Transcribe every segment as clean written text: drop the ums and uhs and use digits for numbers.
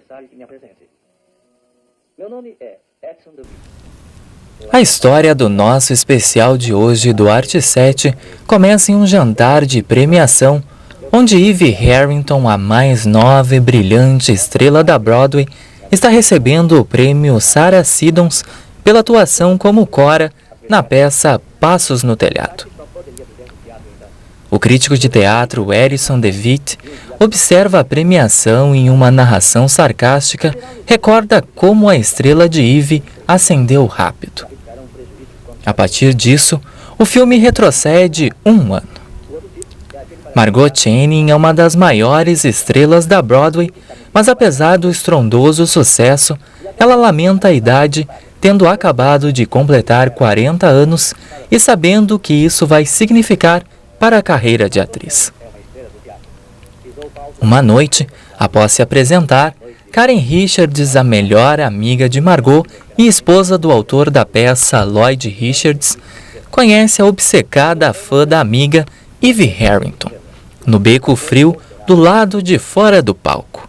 necessário que me apresente. Meu nome é Edson DeVito. A história do nosso especial de hoje do Arte 7 começa em um jantar de premiação, onde Eve Harrington, a mais nova e brilhante estrela da Broadway, está recebendo o prêmio Sarah Siddons pela atuação como Cora na peça Passos no Telhado. O crítico de teatro Edson DeVito observa a premiação e em uma narração sarcástica recorda como a estrela de Eve ascendeu rápido. A partir disso, o filme retrocede um ano. Margot Channing é uma das maiores estrelas da Broadway, mas apesar do estrondoso sucesso, ela lamenta a idade, tendo acabado de completar 40 anos e sabendo o que isso vai significar para a carreira de atriz. Uma noite, após se apresentar, Karen Richards, a melhor amiga de Margot e esposa do autor da peça Lloyd Richards, conhece a obcecada fã da amiga Eve Harrington, no beco frio do lado de fora do palco.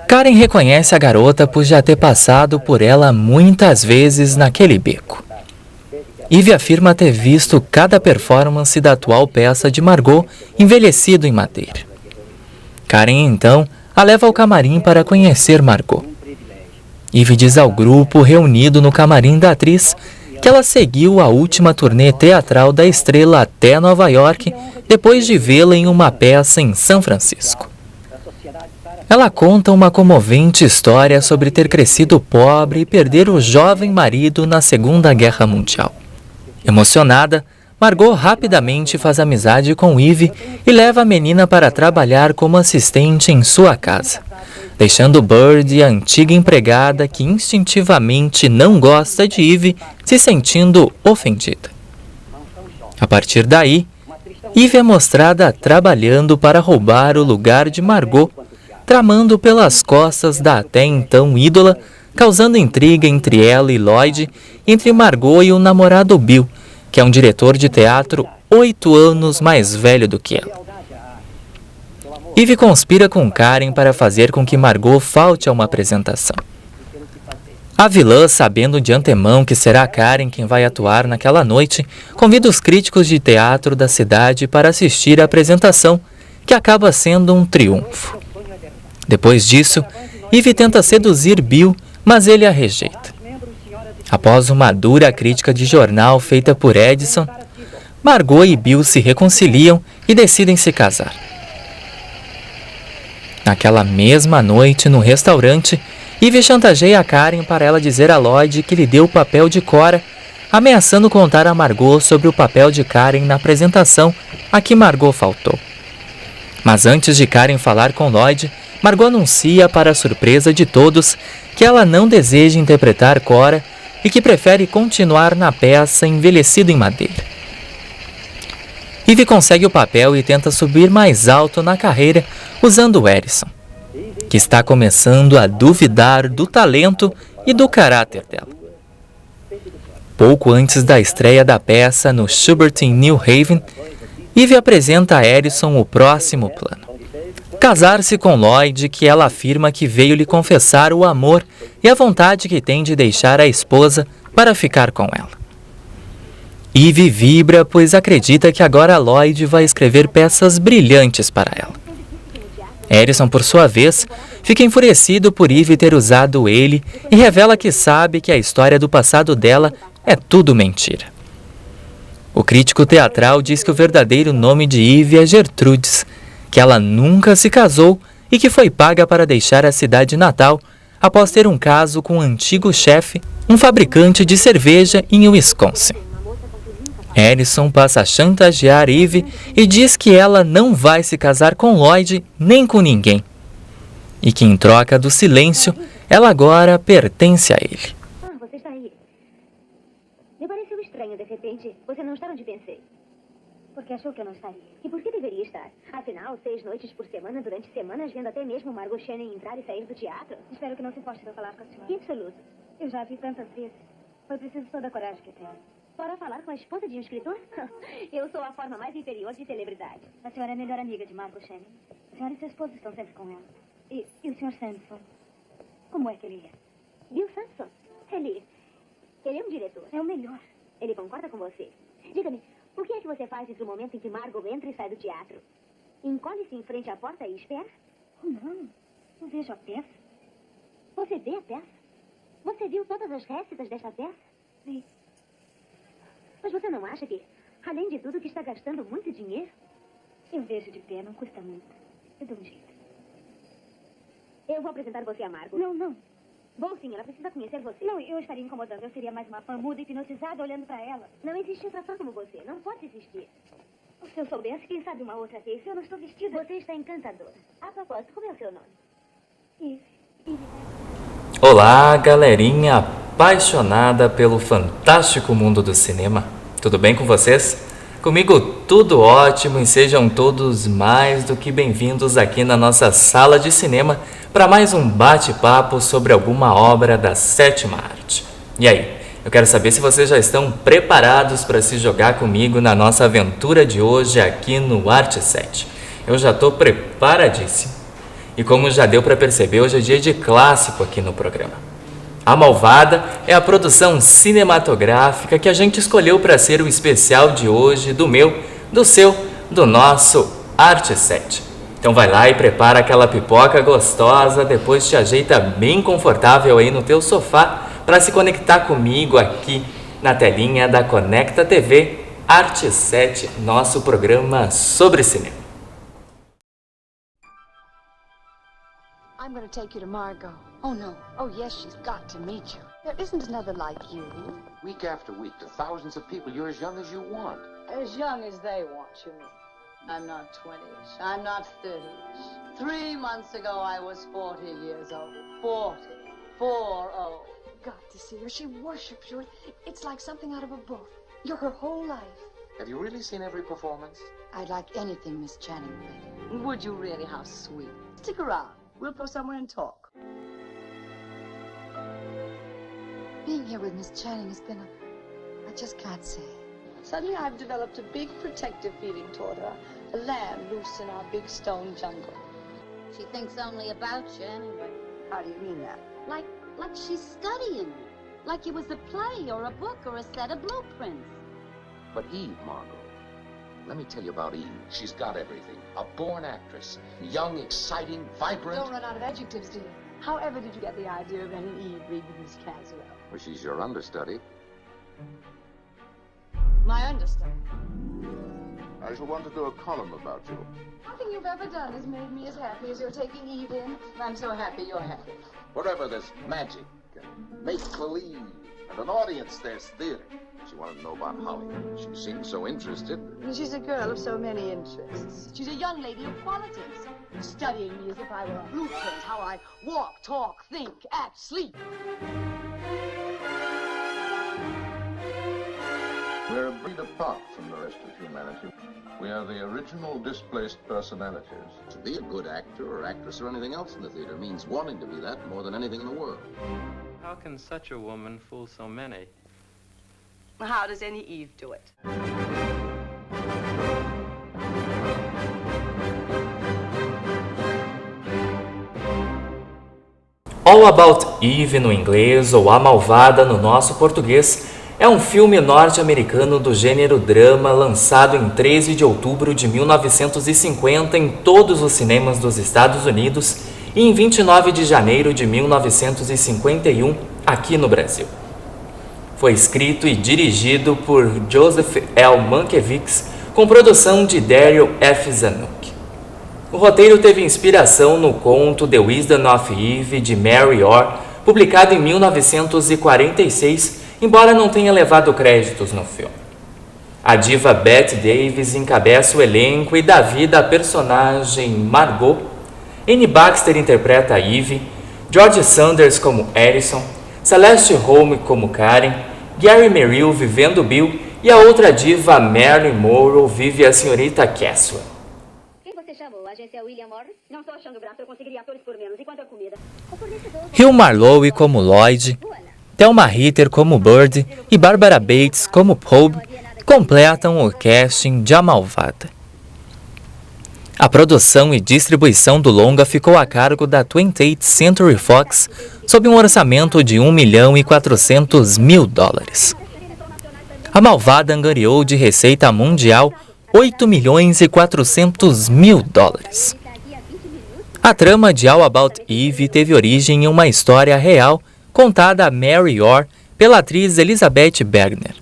Karen reconhece a garota por já ter passado por ela muitas vezes naquele beco. Eve afirma ter visto cada performance da atual peça de Margot envelhecido em madeira. Karen, então, a leva ao camarim para conhecer Margot. Eve diz ao grupo reunido no camarim da atriz que ela seguiu a última turnê teatral da estrela até Nova York depois de vê-la em uma peça em São Francisco. Ela conta uma comovente história sobre ter crescido pobre e perder o jovem marido na Segunda Guerra Mundial. Emocionada, Margot rapidamente faz amizade com Eve e leva a menina para trabalhar como assistente em sua casa, deixando Bird, a antiga empregada que instintivamente não gosta de Eve, se sentindo ofendida. A partir daí, Eve é mostrada trabalhando para roubar o lugar de Margot, tramando pelas costas da até então ídola, causando intriga entre ela e Lloyd, entre Margot e o namorado Bill, que é um diretor de teatro 8 anos mais velho do que ela. Eve conspira com Karen para fazer com que Margot falte a uma apresentação. A vilã, sabendo de antemão que será Karen quem vai atuar naquela noite, convida os críticos de teatro da cidade para assistir à apresentação, que acaba sendo um triunfo. Depois disso, Eve tenta seduzir Bill, mas ele a rejeita. Após uma dura crítica de jornal feita por Edison, Margot e Bill se reconciliam e decidem se casar. Naquela mesma noite, no restaurante, Eve chantageia a Karen para ela dizer a Lloyd que lhe deu o papel de Cora, ameaçando contar a Margot sobre o papel de Karen na apresentação a que Margot faltou. Mas antes de Karen falar com Lloyd, Margot anuncia, para a surpresa de todos, que ela não deseja interpretar Cora e que prefere continuar na peça Envelhecido em Madeira. Eve consegue o papel e tenta subir mais alto na carreira usando Edison, que está começando a duvidar do talento e do caráter dela. Pouco antes da estreia da peça no Shubert em New Haven, Eve apresenta a Edison o próximo plano: casar-se com Lloyd, que ela afirma que veio lhe confessar o amor e a vontade que tem de deixar a esposa para ficar com ela. Eve vibra, pois acredita que agora Lloyd vai escrever peças brilhantes para ela. Edison, por sua vez, fica enfurecido por Eve ter usado ele e revela que sabe que a história do passado dela é tudo mentira. O crítico teatral diz que o verdadeiro nome de Eve é Gertrudes, que ela nunca se casou e que foi paga para deixar a cidade natal após ter um caso com um antigo chefe, um fabricante de cerveja em Wisconsin. Edison passa a chantagear Eve e diz que ela não vai se casar com Lloyd nem com ninguém, e que em troca do silêncio, ela agora pertence a ele. Você está aí. Me pareceu estranho, de repente. Você não está onde pensei. Porque achou que eu não estaria. E por que deveria estar? Afinal, 6 noites por semana, durante semanas, vendo até mesmo Margot Channing entrar e sair do teatro. Espero que não se importe de eu falar com a senhora. Que absoluto. Eu já a vi tantas vezes. Foi preciso toda a coragem que tenho. Para falar com a esposa de um escritor? Eu sou a forma mais inferior de celebridade. A senhora é a melhor amiga de Margot Channing. A senhora e seu esposo estão sempre com ela. E o Sr. Sanson? Como é que ele é? Bill Sanson? Ele é um diretor. É o melhor. Ele concorda com você. Diga-me, o que é que você faz entre o momento em que Margot entra e sai do teatro? Encolhe-se em frente à porta e espera? Oh, não. Eu vejo a peça. Você vê a peça? Você viu todas as récitas desta peça? Vi. Mas você não acha que, além de tudo, que está gastando muito dinheiro? Eu vejo de pé, não custa muito. Eu dou um jeito. Eu vou apresentar você a Margot. Não, não. Bom, sim, ela precisa conhecer você. Não, eu estaria incomodando. Eu seria mais uma fã muda hipnotizada olhando pra ela. Não existe outra fã como você. Não pode existir. Se eu soubesse, quem sabe uma outra vez. Eu não estou vestida. Você está encantadora. A propósito, como é o seu nome? Eve. Olá, galerinha apaixonada pelo fantástico mundo do cinema. Tudo bem com vocês? Comigo tudo ótimo e sejam todos mais do que bem-vindos aqui na nossa sala de cinema para mais um bate-papo sobre alguma obra da sétima arte. E aí, eu quero saber se vocês já estão preparados para se jogar comigo na nossa aventura de hoje aqui no Arte 7. Eu já estou preparadíssimo. E como já deu para perceber, hoje é dia de clássico aqui no programa. A Malvada é a produção cinematográfica que a gente escolheu para ser o especial de hoje do meu, do seu, do nosso Arte 7. Então vai lá e prepara aquela pipoca gostosa, depois te ajeita bem confortável aí no teu sofá para se conectar comigo aqui na telinha da Conecta TV Arte 7, nosso programa sobre cinema. I'm going to take you to Margot. Oh, no. Oh, yes, she's got to meet you. There isn't another like you. Week after week, to thousands of people, you're as young as you want. As young as they want, you mean? I'm not 20ish. I'm not 30ish. 3 months ago, I was 40 years old. 40. 4-0. Got to see her. She worships you. It's like something out of a book. You're her whole life. Have you really seen every performance? I'd like anything Miss Channing played. Would you really? How sweet. Stick around. We'll go somewhere and talk. Being here with Miss Channing has been I just can't say. Suddenly I've developed a big protective feeling toward her. A lamb loose in our big stone jungle. She thinks only about you anyway. How do you mean that? Like she's studying you. Like it was a play or a book or a set of blueprints. But Eve, Margot, let me tell you about Eve. She's got everything. A born actress. Young, exciting, vibrant. Don't run out of adjectives, dear. However did you get the idea of letting Eve read with Miss Caswell? Well, she's your understudy. My understudy. I shall want to do a column about you. Nothing you've ever done has made me as happy as you're taking Eve in. I'm so happy you're happy. Wherever there's magic and make-believe and an audience, there's theater. She wanted to know about Hollywood. She seemed so interested. She's a girl of so many interests. She's a young lady of qualities, studying me as if I were a blueprint, how I walk, talk, think, act, sleep. We're a breed apart from the rest of humanity. We are the original displaced personalities. To be a good actor or actress or anything else in the theater means wanting to be that more than anything in the world. How can such a woman fool so many? How does any Eve do it? All About Eve no inglês ou A Malvada no nosso português é um filme norte-americano do gênero drama lançado em 13 de outubro de 1950 em todos os cinemas dos Estados Unidos e em 29 de janeiro de 1951 aqui no Brasil. Foi escrito e dirigido por Joseph L. Mankiewicz, com produção de Daryl F. Zanuck. O roteiro teve inspiração no conto The Wisdom of Eve, de Mary Orr, publicado em 1946, embora não tenha levado créditos no filme. A diva Bette Davis encabeça o elenco e dá vida à personagem Margot. Anne Baxter interpreta a Eve, George Sanders como Harrison, Celeste Holm como Karen, Gary Merrill vivendo Bill e a outra diva Marilyn Monroe vive a senhorita Caswell. Quem você chamou? A agência William Morris? Não estou achando graça, eu conseguiria atores por menos. E quanto a comida? O fornecedor... Hugh Marlowe como Lloyd, Thelma Ritter como Bird e Barbara Bates como Poe completam o casting de A Malvada. A produção e distribuição do longa ficou a cargo da 20th Century Fox, sob um orçamento de $1.400.000. A malvada angariou de receita mundial $8.400.000. A trama de All About Eve teve origem em uma história real contada a Mary Orr pela atriz Elizabeth Bergner.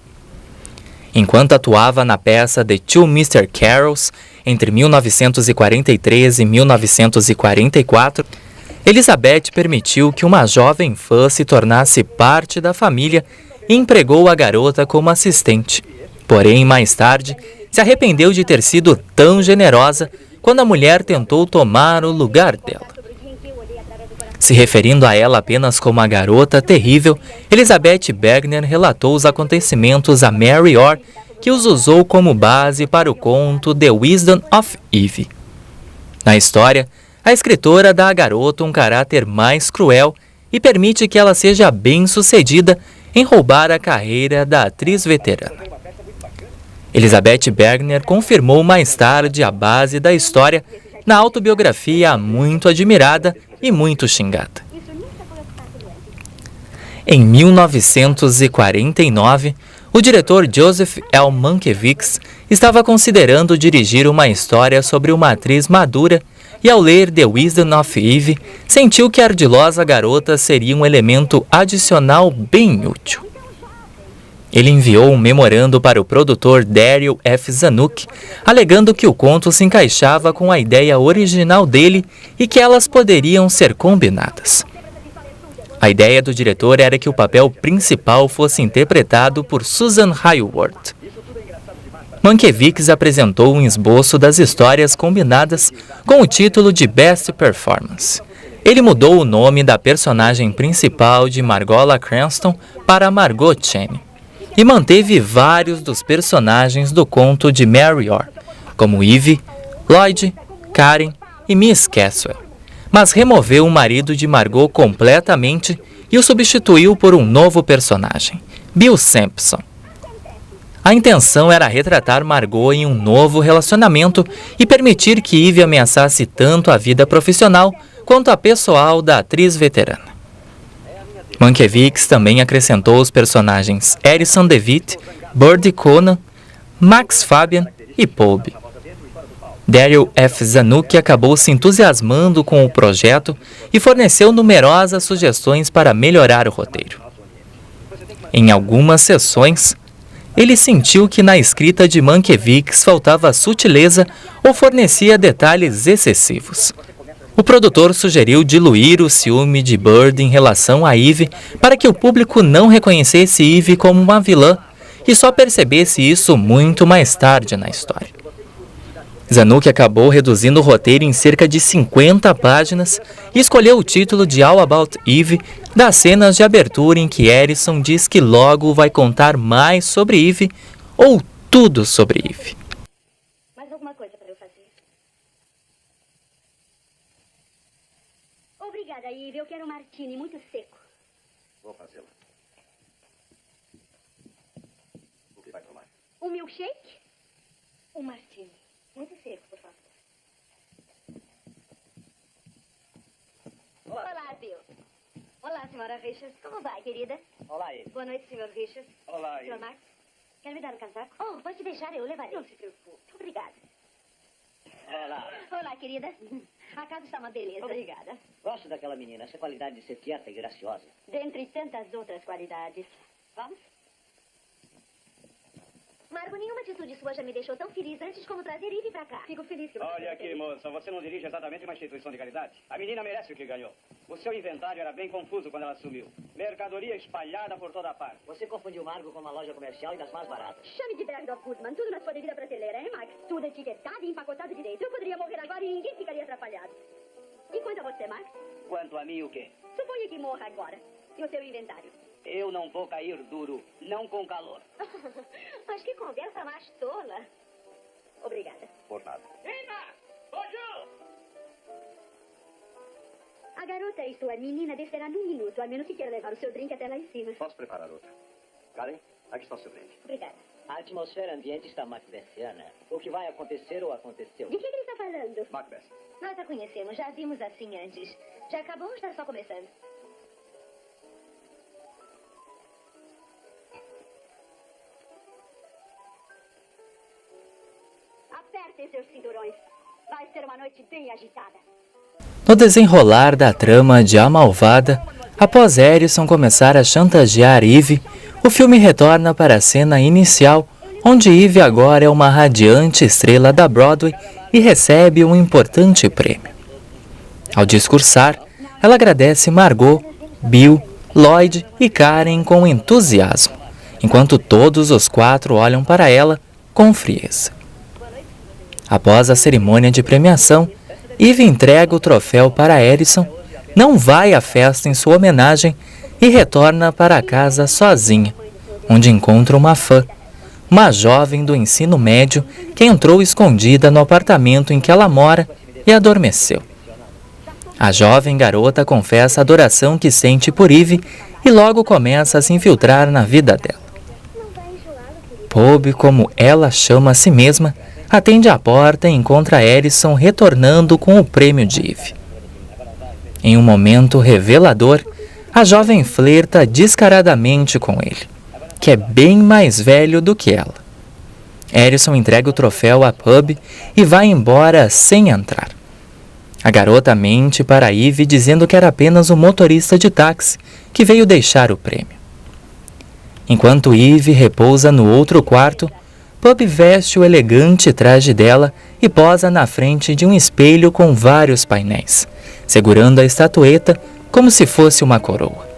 Enquanto atuava na peça The Two Mr. Carols, entre 1943 e 1944, Elizabeth permitiu que uma jovem fã se tornasse parte da família e empregou a garota como assistente. Porém, mais tarde, se arrependeu de ter sido tão generosa quando a mulher tentou tomar o lugar dela. Se referindo a ela apenas como a garota terrível, Elizabeth Bergner relatou os acontecimentos a Mary Orr, que os usou como base para o conto The Wisdom of Eve. Na história, a escritora dá à garota um caráter mais cruel e permite que ela seja bem-sucedida em roubar a carreira da atriz veterana. Elizabeth Bergner confirmou mais tarde a base da história na autobiografia Muito Admirada e Muito Xingada. Em 1949, o diretor Joseph L. Mankiewicz estava considerando dirigir uma história sobre uma atriz madura e, ao ler The Wisdom of Eve, sentiu que a ardilosa garota seria um elemento adicional bem útil. Ele enviou um memorando para o produtor Daryl F. Zanuck, alegando que o conto se encaixava com a ideia original dele e que elas poderiam ser combinadas. A ideia do diretor era que o papel principal fosse interpretado por Susan Hayward. Mankiewicz apresentou um esboço das histórias combinadas com o título de Best Performance. Ele mudou o nome da personagem principal de Margola Cranston para Margot Cheney e manteve vários dos personagens do conto de Mary Orr, como Eve, Lloyd, Karen e Miss Caswell, mas removeu o marido de Margot completamente e o substituiu por um novo personagem, Bill Sampson. A intenção era retratar Margot em um novo relacionamento e permitir que Eve ameaçasse tanto a vida profissional quanto a pessoal da atriz veterana. Mankiewicz também acrescentou os personagens Alison DeWitt, Birdie Conan, Max Fabian e Pobe. Daryl F. Zanuck acabou se entusiasmando com o projeto e forneceu numerosas sugestões para melhorar o roteiro. Em algumas sessões, ele sentiu que na escrita de Mankiewicz faltava sutileza ou fornecia detalhes excessivos. O produtor sugeriu diluir o ciúme de Bird em relação a Eve para que o público não reconhecesse Eve como uma vilã e só percebesse isso muito mais tarde na história. Zanuck acabou reduzindo o roteiro em cerca de 50 páginas e escolheu o título de All About Eve das cenas de abertura em que Harrison diz que logo vai contar mais sobre Eve ou tudo sobre Eve. Mais alguma coisa para eu fazer? Obrigada, Eve. Eu quero um martini muito seco. Vou fazê-la. O que vai tomar? Um milkshake? Um martini. Muito seco, por favor. Olá, Bill. Olá, senhora Richards. Como vai, querida? Olá, Eve. Boa noite, senhor Richards. Olá, Senhor Eve. Max, quer me dar um casaco? Oh, pode deixar, eu levarei. Não se preocupe. Obrigada. Olá. Olá, querida. A casa está uma beleza. Obrigada. Gosto daquela menina. Essa qualidade de ser quieta e graciosa. Dentre tantas outras qualidades. Vamos? Margot, nenhuma atitude sua já me deixou tão feliz antes como trazer Eve pra cá. Fico feliz que você... Olha aqui, moça, você não dirige exatamente uma instituição de caridade. A menina merece o que ganhou. O seu inventário era bem confuso quando ela sumiu. Mercadoria espalhada por toda parte. Você confundiu Margot com uma loja comercial e das mais baratas. Chame de Bergdorf Goodman, tudo na sua devida prateleira, hein, Max? Tudo etiquetado e empacotado direito. Eu poderia morrer agora e ninguém ficaria atrapalhado. E quanto a você, Max? Quanto a mim, o quê? Suponha que morra agora. E o seu inventário? Eu não vou cair duro, não com calor. Mas que conversa mais tola. Obrigada. Por nada. A garota, isto é, menina, descerá num minuto, a menos que queira levar o seu drink até lá em cima. Posso preparar outra? Karen, aqui está o seu brinde. Obrigada. A atmosfera ambiente está macbethiana. O que vai acontecer ou aconteceu? De que ele está falando? Macbeth. Nós a conhecemos, já a vimos assim antes. Já acabou ou está só começando? Apertem seus cinturões. Vai ser uma noite bem agitada. No desenrolar da trama de A Malvada, após Harrison começar a chantagear Eve, o filme retorna para a cena inicial, onde Eve agora é uma radiante estrela da Broadway e recebe um importante prêmio. Ao discursar, ela agradece Margot, Bill, Lloyd e Karen com entusiasmo, enquanto todos os quatro olham para ela com frieza. Após a cerimônia de premiação, Eve entrega o troféu para Harrison, não vai à festa em sua homenagem e retorna para casa sozinha, onde encontra uma fã, uma jovem do ensino médio que entrou escondida no apartamento em que ela mora e adormeceu. A jovem garota confessa a adoração que sente por Eve e logo começa a se infiltrar na vida dela. Pobe, como ela chama a si mesma, atende à porta e encontra Harrison retornando com o prêmio de Eve. Em um momento revelador, a jovem flerta descaradamente com ele, que é bem mais velho do que ela. Harrison entrega o troféu à Pub e vai embora sem entrar. A garota mente para Eve dizendo que era apenas um motorista de táxi que veio deixar o prêmio. Enquanto Eve repousa no outro quarto, Pub veste o elegante traje dela e posa na frente de um espelho com vários painéis, segurando a estatueta como se fosse uma coroa.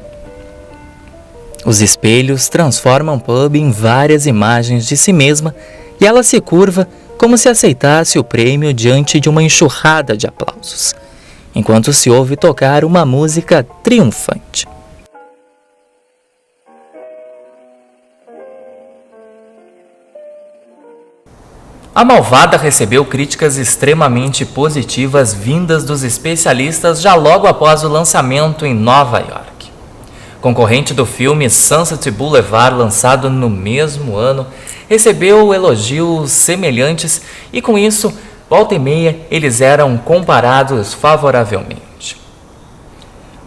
Os espelhos transformam Pub em várias imagens de si mesma e ela se curva como se aceitasse o prêmio diante de uma enxurrada de aplausos, enquanto se ouve tocar uma música triunfante. A Malvada recebeu críticas extremamente positivas vindas dos especialistas já logo após o lançamento em Nova York. Concorrente do filme Sunset Boulevard, lançado no mesmo ano, recebeu elogios semelhantes e com isso, volta e meia, eles eram comparados favoravelmente.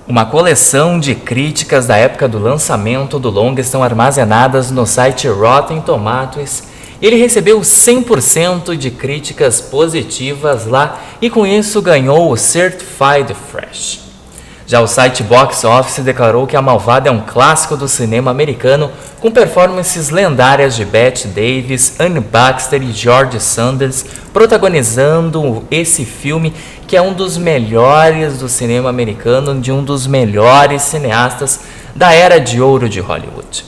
Uma coleção de críticas da época do lançamento do longa estão armazenadas no site Rotten Tomatoes. Ele recebeu 100% de críticas positivas lá e com isso ganhou o Certified Fresh. Já o site Box Office declarou que A Malvada é um clássico do cinema americano com performances lendárias de Bette Davis, Anne Baxter e George Sanders protagonizando esse filme que é um dos melhores do cinema americano, de um dos melhores cineastas da era de ouro de Hollywood.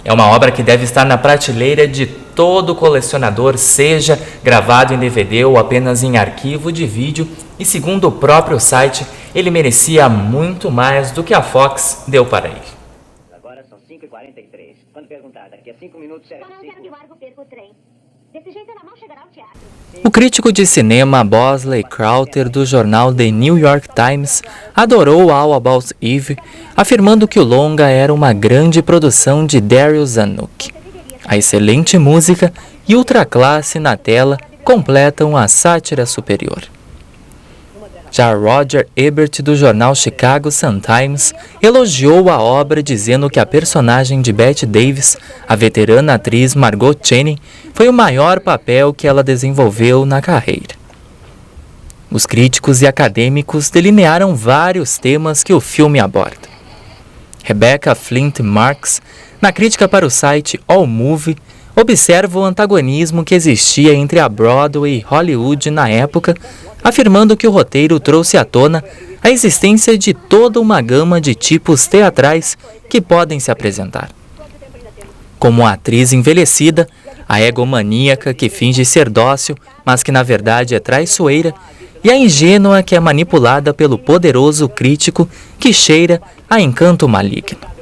É uma obra que deve estar na prateleira de todo colecionador, seja gravado em DVD ou apenas em arquivo de vídeo, e segundo o próprio site, ele merecia muito mais do que a Fox deu para ele. Agora são 5h43. Quando perguntar, daqui a 5 minutos será Não quero que o Argo perca o trem. Desse jeito ela mal chegará ao teatro. O crítico de cinema Bosley Crowther, do jornal The New York Times, adorou All About Eve, afirmando que o longa era uma grande produção de Daryl Zanuck. A excelente música e ultraclasse na tela completam a sátira superior. Já Roger Ebert, do jornal Chicago Sun-Times, elogiou a obra dizendo que a personagem de Bette Davis, a veterana atriz Margot Channing, foi o maior papel que ela desenvolveu na carreira. Os críticos e acadêmicos delinearam vários temas que o filme aborda. Rebecca Flint Marks, na crítica para o site AllMovie, observa o antagonismo que existia entre a Broadway e Hollywood na época, afirmando que o roteiro trouxe à tona a existência de toda uma gama de tipos teatrais que podem se apresentar. Como a atriz envelhecida, a egomaníaca que finge ser dócil, mas que na verdade é traiçoeira, e a ingênua que é manipulada pelo poderoso crítico que cheira a encanto maligno.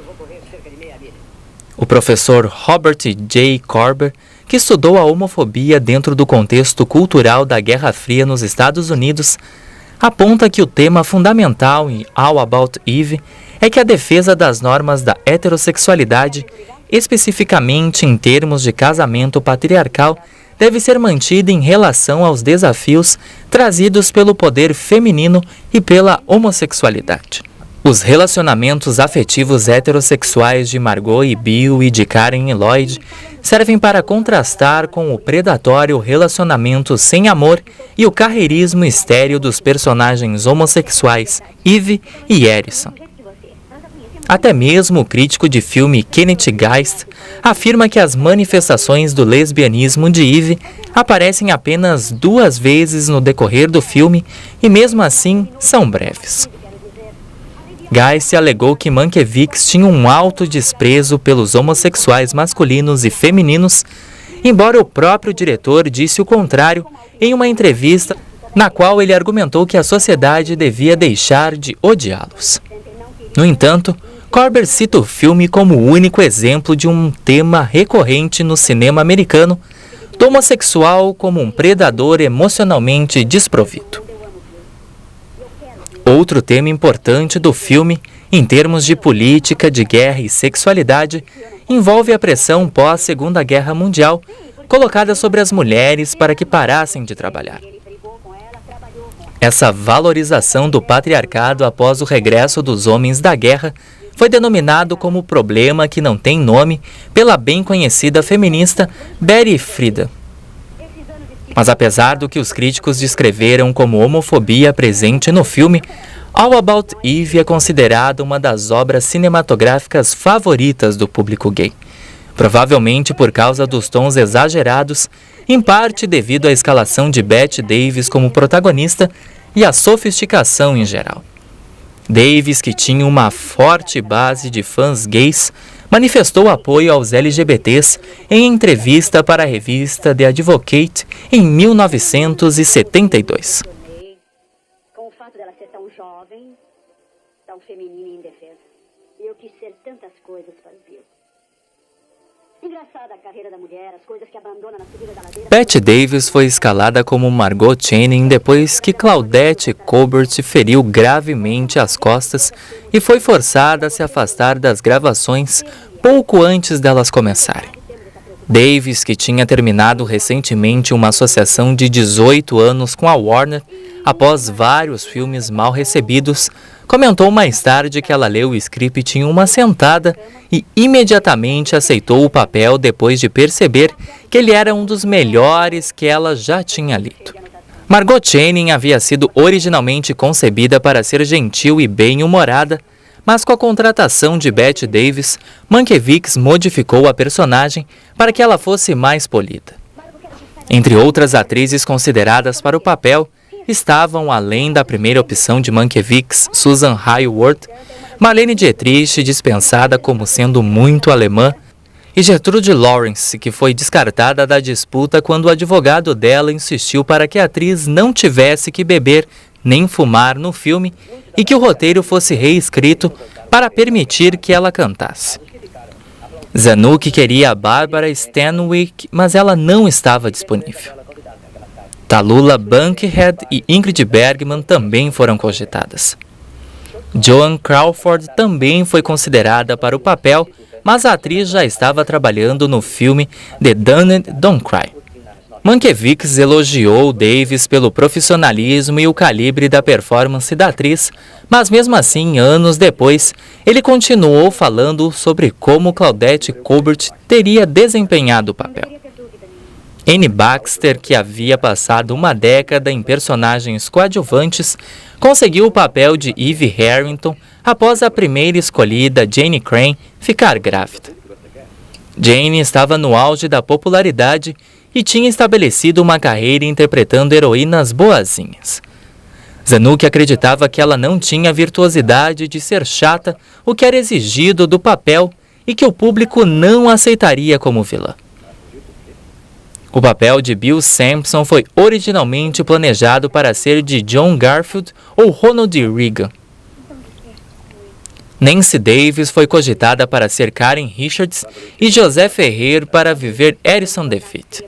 O professor Robert J. Corber, que estudou a homofobia dentro do contexto cultural da Guerra Fria nos Estados Unidos, aponta que o tema fundamental em All About Eve é que a defesa das normas da heterossexualidade, especificamente em termos de casamento patriarcal, deve ser mantida em relação aos desafios trazidos pelo poder feminino e pela homossexualidade. Os relacionamentos afetivos heterossexuais de Margot e Bill e de Karen e Lloyd servem para contrastar com o predatório relacionamento sem amor e o carreirismo estéril dos personagens homossexuais Eve e Harrison. Até mesmo o crítico de filme Kenneth Geist afirma que as manifestações do lesbianismo de Eve aparecem apenas 2 vezes no decorrer do filme e mesmo assim são breves. Geist alegou que Mankiewicz tinha um alto desprezo pelos homossexuais masculinos e femininos, embora o próprio diretor disse o contrário em uma entrevista na qual ele argumentou que a sociedade devia deixar de odiá-los. No entanto, Korber cita o filme como o único exemplo de um tema recorrente no cinema americano, do homossexual como um predador emocionalmente desprovido. Outro tema importante do filme, em termos de política, de guerra e sexualidade, envolve a pressão pós-Segunda Guerra Mundial colocada sobre as mulheres para que parassem de trabalhar. Essa valorização do patriarcado após o regresso dos homens da guerra foi denominado como problema que não tem nome pela bem conhecida feminista Betty Friedan. Mas apesar do que os críticos descreveram como homofobia presente no filme, All About Eve é considerada uma das obras cinematográficas favoritas do público gay, provavelmente por causa dos tons exagerados, em parte devido à escalação de Bette Davis como protagonista e à sofisticação em geral. Davis, que tinha uma forte base de fãs gays, manifestou apoio aos LGBTs em entrevista para a revista The Advocate em 1972. Com o fato dela ser tão jovem, tão feminina e indefesa. Eu quis ser tantas coisas para o Bill. Engraçada a carreira da mulher, as coisas que abandona na subida da ladeira. Bette Davis foi escalada como Margot Channing depois que Claudette Colbert feriu gravemente as costas e foi forçada a se afastar das gravações pouco antes delas começarem. Davis, que tinha terminado recentemente uma associação de 18 anos com a Warner, após vários filmes mal recebidos, comentou mais tarde que ela leu o script em uma sentada e imediatamente aceitou o papel depois de perceber que ele era um dos melhores que ela já tinha lido. Margot Channing havia sido originalmente concebida para ser gentil e bem-humorada, mas com a contratação de Bette Davis, Mankiewicz modificou a personagem para que ela fosse mais polida. Entre outras atrizes consideradas para o papel, estavam, além da primeira opção de Mankiewicz, Susan Hayward, Marlene Dietrich, dispensada como sendo muito alemã, e Gertrude Lawrence, que foi descartada da disputa quando o advogado dela insistiu para que a atriz não tivesse que beber nem fumar no filme e que o roteiro fosse reescrito para permitir que ela cantasse. Zanuck queria a Barbara Stanwyck, mas ela não estava disponível. Tallulah Bankhead e Ingrid Bergman também foram cogitadas. Joan Crawford também foi considerada para o papel, mas a atriz já estava trabalhando no filme The Damned Don't Cry. Mankiewicz elogiou Davis pelo profissionalismo e o calibre da performance da atriz, mas mesmo assim, anos depois, ele continuou falando sobre como Claudette Colbert teria desempenhado o papel. Anne Baxter, que havia passado uma década em personagens coadjuvantes, conseguiu o papel de Eve Harrington após a primeira escolhida, Jane Crane, ficar grávida. Jane estava no auge da popularidade e tinha estabelecido uma carreira interpretando heroínas boazinhas. Zanuck acreditava que ela não tinha a virtuosidade de ser chata, o que era exigido do papel, e que o público não aceitaria como vilã. O papel de Bill Sampson foi originalmente planejado para ser de John Garfield ou Ronald Reagan. Nancy Davis foi cogitada para ser Karen Richards e José Ferrer para viver Harrison DeWitt.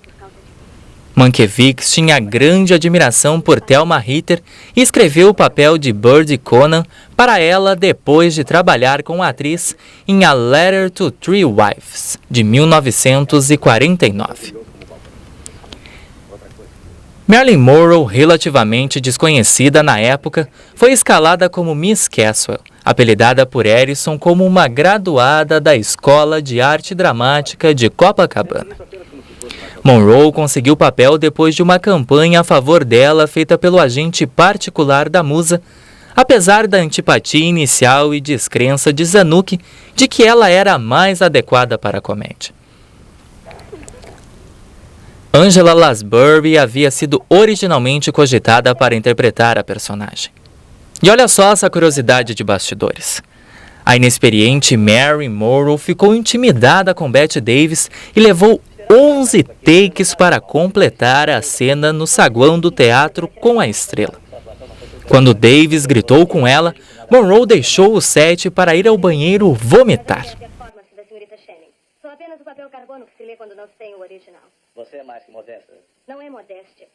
Mankiewicz tinha grande admiração por Thelma Ritter e escreveu o papel de Birdie Conan para ela depois de trabalhar com a atriz em A Letter to Three Wives, de 1949. Marilyn Monroe, relativamente desconhecida na época, foi escalada como Miss Caswell, apelidada por Harrison como uma graduada da Escola de Arte Dramática de Copacabana. Monroe conseguiu o papel depois de uma campanha a favor dela feita pelo agente particular da musa, apesar da antipatia inicial e descrença de Zanuck de que ela era a mais adequada para a comédia. Angela Lansbury havia sido originalmente cogitada para interpretar a personagem. E olha só essa curiosidade de bastidores. A inexperiente Marilyn Monroe ficou intimidada com Bette Davis e levou 11 takes para completar a cena no saguão do teatro com a estrela. Quando Davis gritou com ela, Monroe deixou o set para ir ao banheiro vomitar. Só apenas o papel carbono que se lê quando não se tem o original. Você é mais que modesta. Não é modéstia.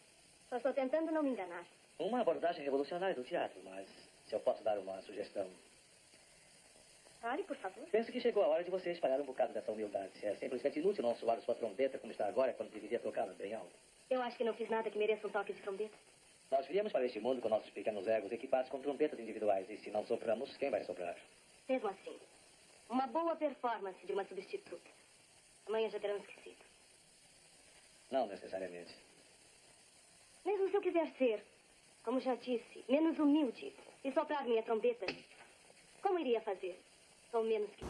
Só estou tentando não me enganar. Uma abordagem revolucionária do teatro, mas se eu posso dar uma sugestão. Fale, por favor. Penso que chegou a hora de você espalhar um bocado dessa humildade. É simplesmente inútil não soar sua trombeta como está agora, quando deveria tocá-la bem alto. Eu acho que não fiz nada que mereça um toque de trombeta. Nós viemos para este mundo com nossos pequenos egos equipados com trombetas individuais. E se não sopramos, quem vai soprar? Mesmo assim, uma boa performance de uma substituta. Amanhã já terão esquecido. Não necessariamente. Mesmo se eu quiser ser, como já disse, menos humilde e soprar minha trombeta, como iria fazer? Sou menos que...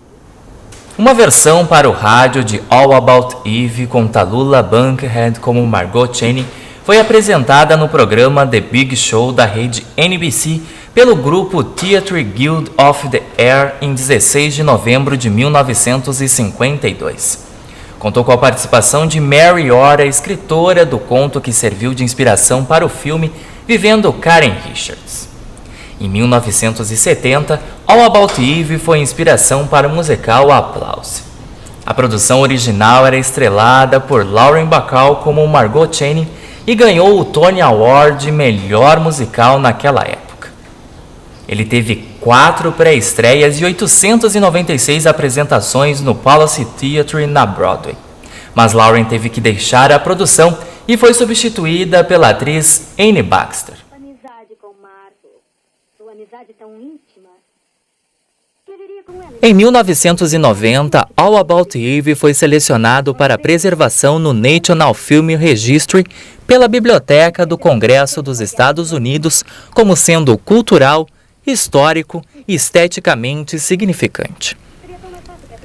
Uma versão para o rádio de All About Eve com Tallulah Bankhead como Margot Cheney foi apresentada no programa The Big Show da rede NBC pelo grupo Theatre Guild of the Air em 16 de novembro de 1952. Contou com a participação de Mary Ora, escritora do conto que serviu de inspiração para o filme Vivendo Karen Richards. Em 1970, All About Eve foi inspiração para o musical Applause. A produção original era estrelada por Lauren Bacall como Margot Cheney e ganhou o Tony Award de melhor musical naquela época. Ele teve 4 pré-estreias e 896 apresentações no Palace Theatre na Broadway. Mas Lauren teve que deixar a produção e foi substituída pela atriz Anne Baxter. Amizade com Margot. Sua amizade tão íntima. Deveria com ela. Em 1990, All About Eve foi selecionado para preservação no National Film Registry pela Biblioteca do Congresso dos Estados Unidos como sendo cultural, histórico e esteticamente significante.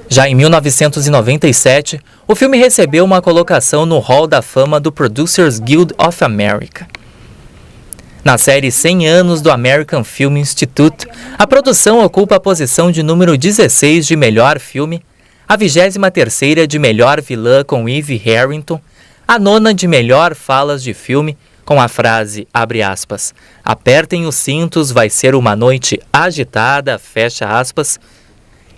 Já em 1997, o filme recebeu uma colocação no Hall da Fama do Producers Guild of America. Na série 100 anos do American Film Institute, a produção ocupa a posição de número 16 de melhor filme, a 23ª de melhor vilã com Eve Harrington, a 9ª de melhor falas de filme, com a frase, abre aspas, apertem os cintos, vai ser uma noite agitada, fecha aspas,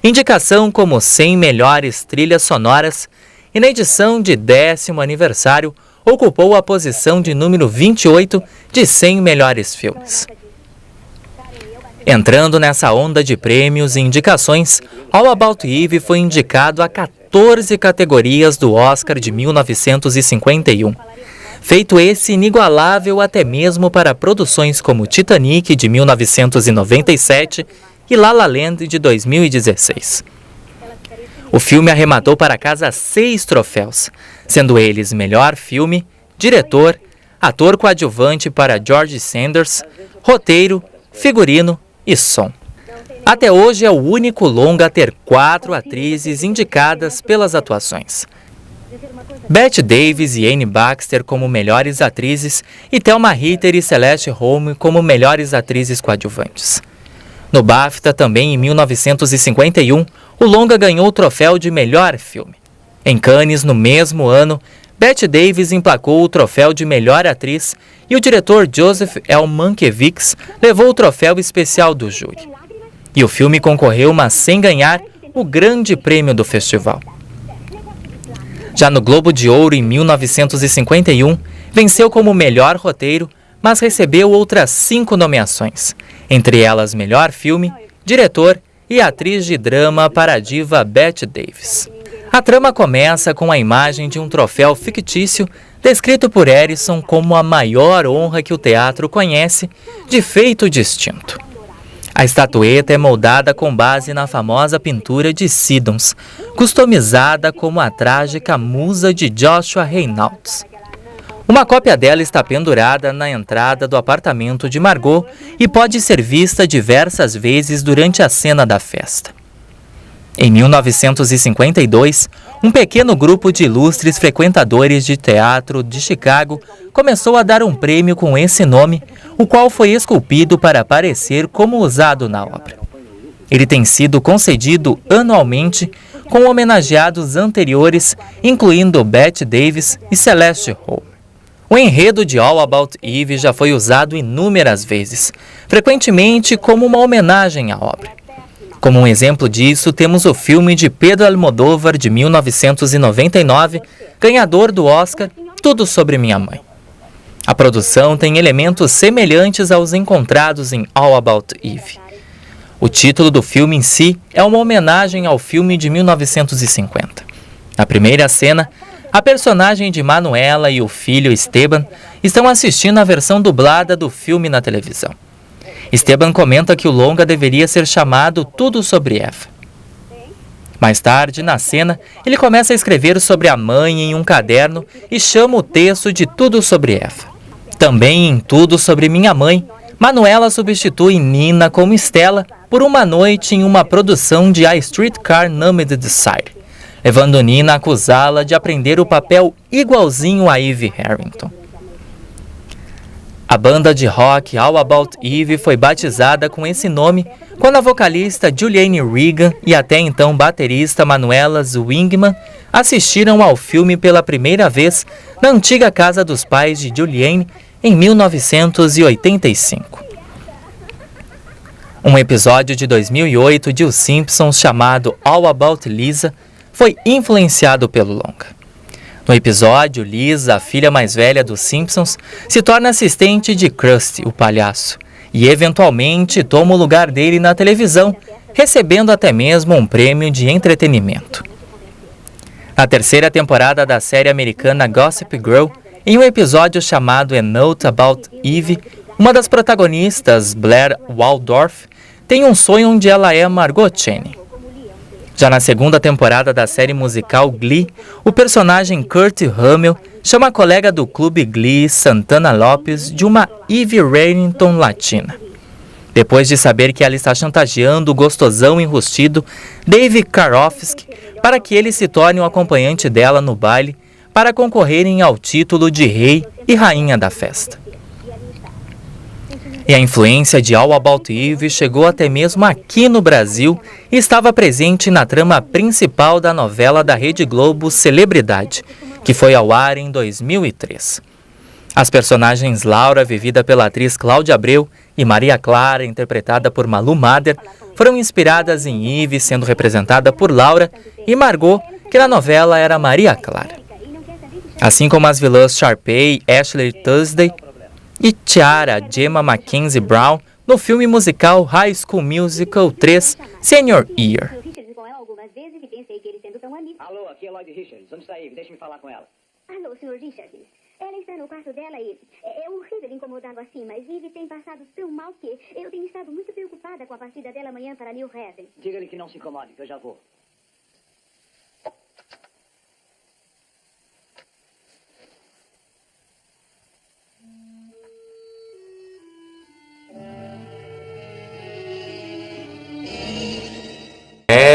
indicação como 100 melhores trilhas sonoras e na edição de 10º aniversário ocupou a posição de número 28 de 100 melhores filmes. Entrando nessa onda de prêmios e indicações, All About Eve foi indicado a 14 categorias do Oscar de 1951. Feito esse inigualável até mesmo para produções como Titanic, de 1997, e La La Land, de 2016. O filme arrematou para casa 6 troféus, sendo eles melhor filme, diretor, ator coadjuvante para George Sanders, roteiro, figurino e som. Até hoje é o único longa a ter 4 atrizes indicadas pelas atuações. Bette Davis e Anne Baxter como melhores atrizes e Thelma Ritter e Celeste Holm como melhores atrizes coadjuvantes. No BAFTA, também em 1951, o longa ganhou o troféu de melhor filme. Em Cannes, no mesmo ano, Bette Davis emplacou o troféu de melhor atriz e o diretor Joseph L. Mankiewicz levou o troféu especial do júri. E o filme concorreu, mas sem ganhar, o grande prêmio do festival. Já no Globo de Ouro, em 1951, venceu como melhor roteiro, mas recebeu outras 5 nomeações, entre elas melhor filme, diretor e atriz de drama para a diva Bette Davis. A trama começa com a imagem de um troféu fictício descrito por Harrison como a maior honra que o teatro conhece, de feito distinto. A estatueta é moldada com base na famosa pintura de Siddons, customizada como a trágica musa de Joshua Reynolds. Uma cópia dela está pendurada na entrada do apartamento de Margot e pode ser vista diversas vezes durante a cena da festa. Em 1952, um pequeno grupo de ilustres frequentadores de teatro de Chicago começou a dar um prêmio com esse nome, o qual foi esculpido para aparecer como usado na obra. Ele tem sido concedido anualmente com homenageados anteriores, incluindo Bette Davis e Celeste Holm. O enredo de All About Eve já foi usado inúmeras vezes, frequentemente como uma homenagem à obra. Como um exemplo disso, temos o filme de Pedro Almodóvar de 1999, ganhador do Oscar, Tudo Sobre Minha Mãe. A produção tem elementos semelhantes aos encontrados em All About Eve. O título do filme em si é uma homenagem ao filme de 1950. Na primeira cena, a personagem de Manuela e o filho Esteban estão assistindo a versão dublada do filme na televisão. Esteban comenta que o longa deveria ser chamado Tudo Sobre Eva. Mais tarde, na cena, ele começa a escrever sobre a mãe em um caderno e chama o texto de Tudo Sobre Eva. Também em Tudo Sobre Minha Mãe, Manuela substitui Nina como Estela por uma noite em uma produção de A Streetcar Named Desire, levando Nina a acusá-la de aprender o papel igualzinho a Eve Harrington. A banda de rock All About Eve foi batizada com esse nome quando a vocalista Juliane Regan e até então baterista Manuela Zwingman assistiram ao filme pela primeira vez na antiga casa dos pais de Juliane em 1985. Um episódio de 2008 de Os Simpsons chamado All About Lisa foi influenciado pelo longa. No episódio, Lisa, a filha mais velha dos Simpsons, se torna assistente de Krusty, o palhaço, e eventualmente toma o lugar dele na televisão, recebendo até mesmo um prêmio de entretenimento. Na terceira temporada da série americana Gossip Girl, em um episódio chamado A Note About Eve, uma das protagonistas, Blair Waldorf, tem um sonho onde ela é Margot Channing. Já na segunda temporada da série musical Glee, o personagem Kurt Hummel chama a colega do clube Glee, Santana Lopes, de uma Eve Harrington latina. Depois de saber que ela está chantageando o gostosão enrustido Dave Karofsky para que ele se torne um acompanhante dela no baile para concorrerem ao título de rei e rainha da festa. E a influência de All About Eve chegou até mesmo aqui no Brasil e estava presente na trama principal da novela da Rede Globo Celebridade, que foi ao ar em 2003. As personagens Laura, vivida pela atriz Cláudia Abreu, e Maria Clara, interpretada por Malu Mader, foram inspiradas em Eve, sendo representada por Laura, e Margot, que na novela era Maria Clara. Assim como as vilãs Sharpay, Ashley Tisdale e Tiara Gemma Mackenzie Brown no filme musical High School Musical 3 Senior Year. Alô, aqui é Lloyd Richards. Onde está a Eve? Deixe-me falar com ela. Alô, Sr. Richards. Ela está no quarto dela e é horrível incomodá-lo assim, mas Eve tem passado tão mal que eu tenho estado muito preocupada com a partida dela amanhã para New Haven. Diga-lhe que não se incomode, que eu já vou.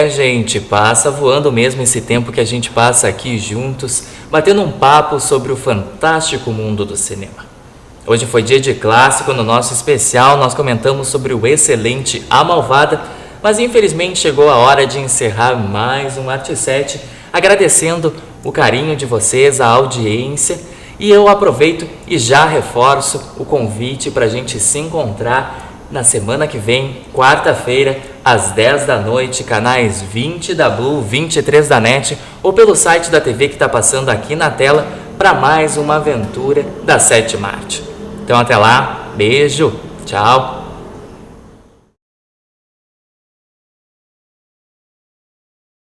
Gente, passa voando mesmo esse tempo que a gente passa aqui juntos, batendo um papo sobre o fantástico mundo do cinema. Hoje foi dia de clássico, no nosso especial nós comentamos sobre o excelente A Malvada, mas infelizmente chegou a hora de encerrar mais um Arte 7, agradecendo o carinho de vocês, a audiência, e eu aproveito e já reforço o convite para a gente se encontrar na semana que vem, quarta-feira, às 10 da noite, canais 20 da Blue, 23 da NET, ou pelo site da TV que está passando aqui na tela, para mais uma aventura da Sétima Arte. Então até lá, beijo, tchau!